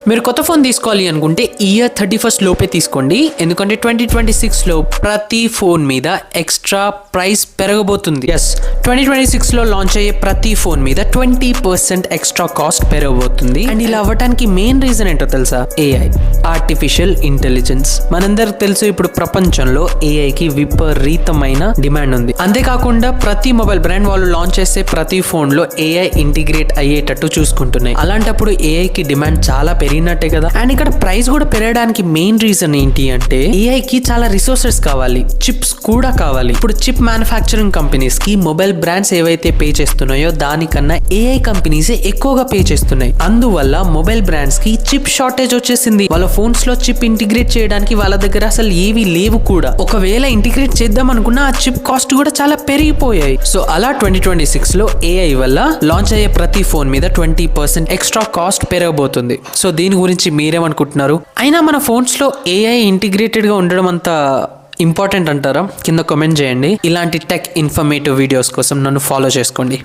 మీరు కొత్త ఫోన్ తీసుకోవాలి అనుకుంటే ఇయర్ 31st లోపే తీసుకోండి. ఎందుకంటే 2026లో ప్రతి ఫోన్ మీద ఎక్స్ట్రా ప్రైస్ పెరగబోతుంది. ఎస్, 2026లో లాంచ్ అయ్యే ప్రతి ఫోన్ మీద 20% ఎక్స్ట్రా కాస్ట్ పెరగబోతుంది. అండ్ ఇలా అవ్వడానికి మెయిన్ రీజన్ ఏంటో తెలుసా? AI, artificial intelligence. మనందరికి తెలుసు ఇప్పుడు ప్రపంచంలో ఏఐకి విపరీతమైన డిమాండ్ ఉంది. అంతేకాకుండా ప్రతి మొబైల్ బ్రాండ్ వాళ్ళు లాంచ్ చేసే ప్రతి ఫోన్ లో ఏఐ ఇంటిగ్రేట్ అయ్యేటట్టు చూసుకుంటున్నాయి. అలాంటప్పుడు ఏఐకి డిమాండ్ చాలా పెరిగినట్టే కదా. అండ్ ఇక్కడ ప్రైస్ కూడా పెరగడానికి మెయిన్ రీజన్ ఏంటి అంటే ఏఐ కి చాలా రిసోర్సెస్ కావాలి, చిప్స్ కూడా కావాలి. ఇప్పుడు చిప్ మ్యానుఫ్యాక్చరింగ్ కంపెనీస్ కి మొబైల్ బ్రాండ్స్ ఏవైతే పే చేస్తున్నాయో దానికన్నా ఏఐ కంపెనీస్ ఎక్కువగా పే చేస్తున్నాయి. అందువల్ల మొబైల్ బ్రాండ్స్ కి చిప్ షార్టేజ్ వచ్చేసింది. వాళ్ళ ఫోన్స్ లో చిప్ ఇంటిగ్రేట్ చేయడానికి వాళ్ళ దగ్గర అసలు ఏవి లేవు కూడా. ఒకవేళ ఇంటిగ్రేట్ చేద్దాం అనుకున్నా ఆ చిప్ కాస్ట్ కూడా చాలా పెరిగిపోయాయి. సో అలా 2026 లో ఏఐ వల్ల లాంచ్ అయ్యే ప్రతి ఫోన్ మీద 20% ఎక్స్ట్రా కాస్ట్ పెరగబోతుంది. సో దీని గురించి మీరేమనుకుంటున్నారు? అయినా మన ఫోన్స్ లో ఏఐ ఇంటిగ్రేటెడ్ గా ఉండడం అంత ఇంపార్టెంట్ అంటారా? కింద కామెంట్ చేయండి. ఇలాంటి టెక్ ఇన్ఫర్మేటివ్ వీడియోస్ కోసం నన్ను ఫాలో చేసుకోండి.